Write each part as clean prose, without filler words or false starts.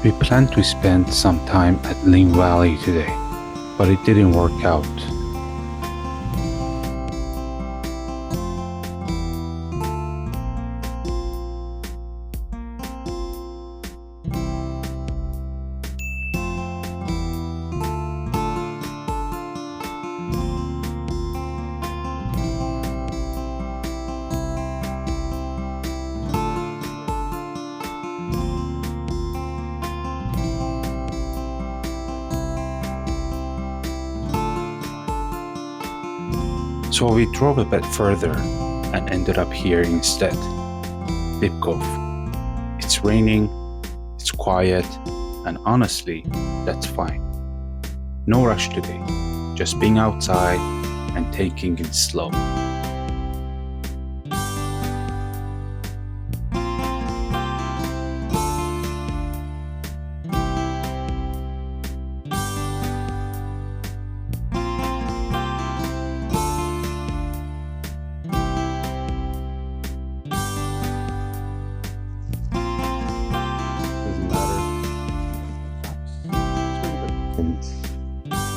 We planned to spend some time at Lynn Valley today, but it didn't work out. So we drove a bit further and ended up here instead. Deep Cove. It's raining, it's quiet, and honestly, that's fine. No rush today, just being outside and taking it slow.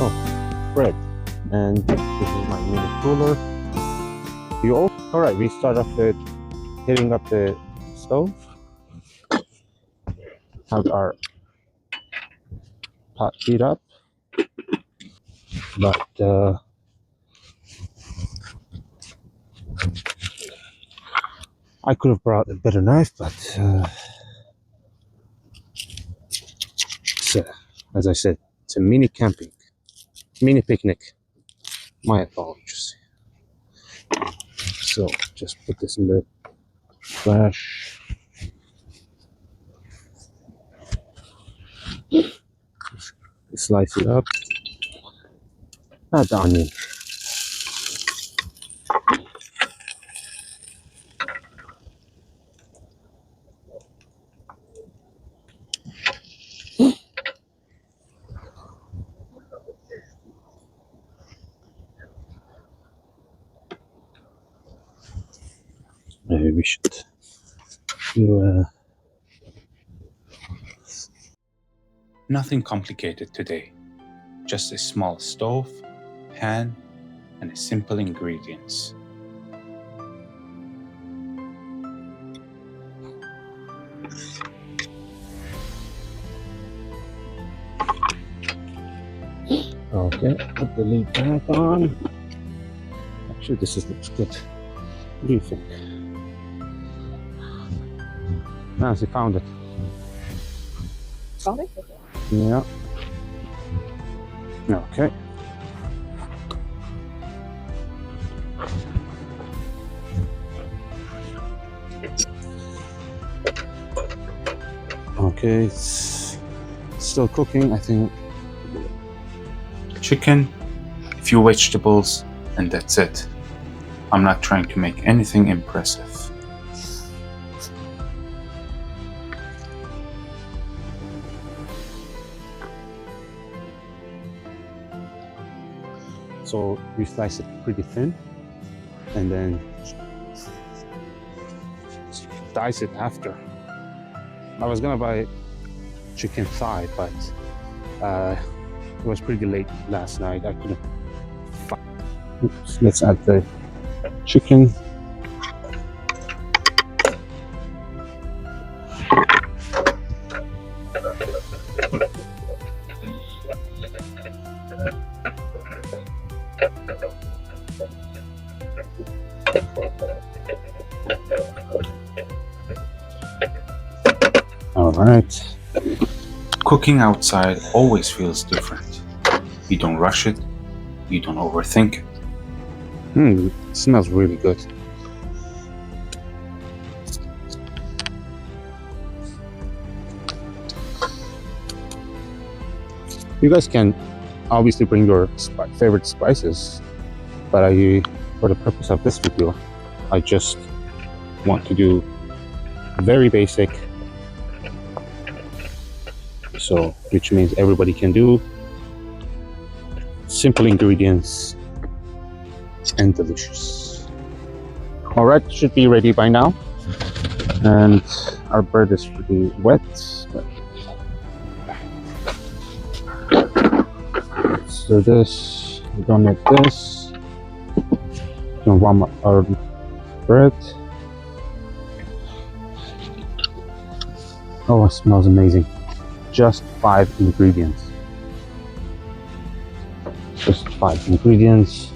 Oh, bread. And this is my mini cooler. Alright, we start off with heating up the stove. Have our pot heat up. But I could have brought a better knife, but as I said, it's a mini picnic. My apologies. So just put this in the flash. Slice it up. Add the onion. Maybe we should do Nothing complicated today, just a small stove, pan, and simple ingredients. Okay, put the lid back on. Actually, looks good. What do you think? Nancy found it. Found it? Yeah. Okay. Okay, it's still cooking, I think. Chicken, a few vegetables, and that's it. I'm not trying to make anything impressive. So we slice it pretty thin and then dice it after. I was gonna buy chicken thigh, but it was pretty late last night. I couldn't find. Oops, let's add the chicken. All right. Cooking outside always feels different. You don't rush it, you don't overthink it. It smells really good. You guys can obviously bring your favorite spices, but for the purpose of this video, I just want to do very basic, so which means everybody can do, simple ingredients and delicious. All right, should be ready by now, and our bread is pretty wet, but After this, we're gonna make this. We're gonna warm up our bread. Oh, it smells amazing. Just 5 ingredients. Just 5 ingredients.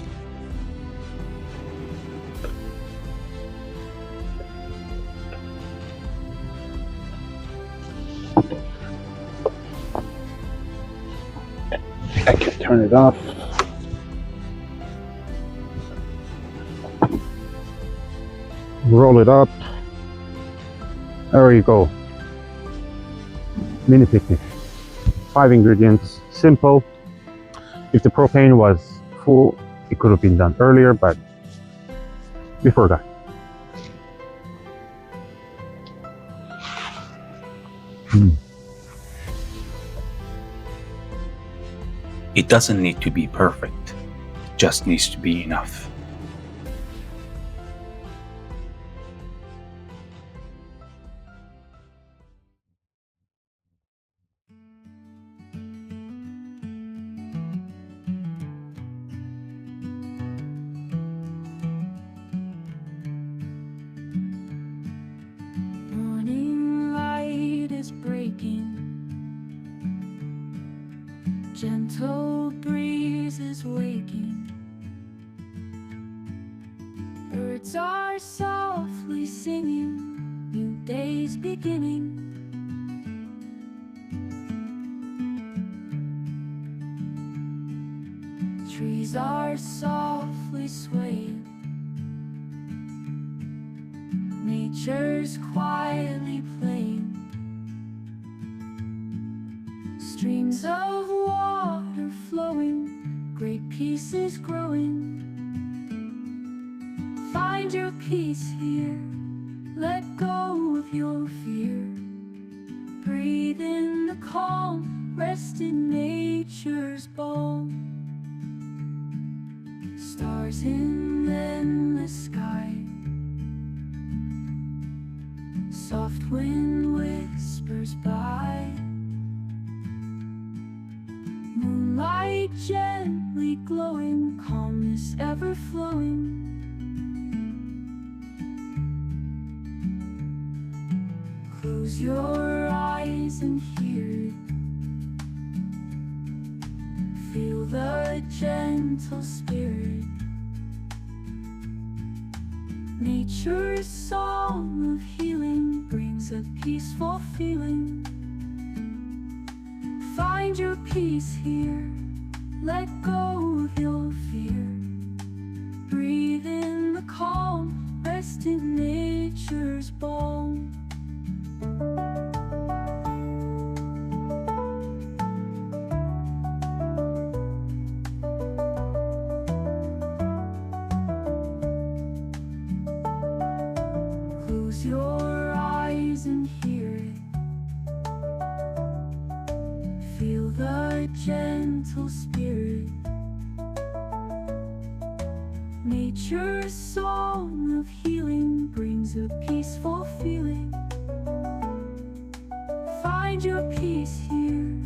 I can turn it off. Roll it up. There you go. Mini picnic. 5 ingredients. Simple. If the propane was full, it could have been done earlier, but we forgot. It doesn't need to be perfect, it just needs to be enough. Morning light is breaking, gentle breeze is waking, birds are softly singing, new days beginning. Trees are softly swaying, nature's quietly playing, streams of water flowing, great peace is growing. Find your peace here, let go of your fear. Breathe in the calm, rest in nature's balm. Stars in endless sky, soft wind whispers by, moonlight gently glowing, calmness ever flowing. Close your eyes and hear it, feel the gentle spirit. Nature's song of healing brings a peaceful feeling. Find your peace here, let go of your fear. Breathe in the calm, rest in nature's balm. Close your eyes and hear it, feel the gentle spirit. Nature's song of healing brings a peaceful feeling. Find your peace here,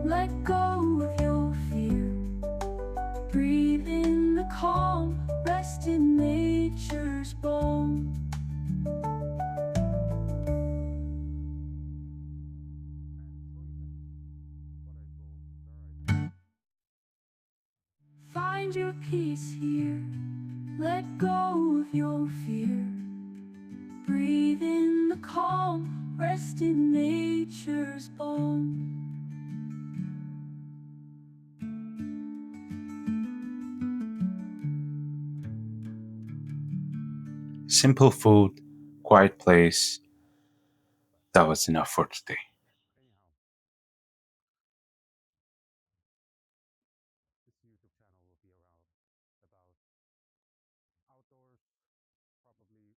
let go of your fear. Breathe in the calm, rest in nature's balm. Find your peace here, let go of your fear. Breathe in the calm, rest in nature's balm. Simple food, quiet place. That was enough for today.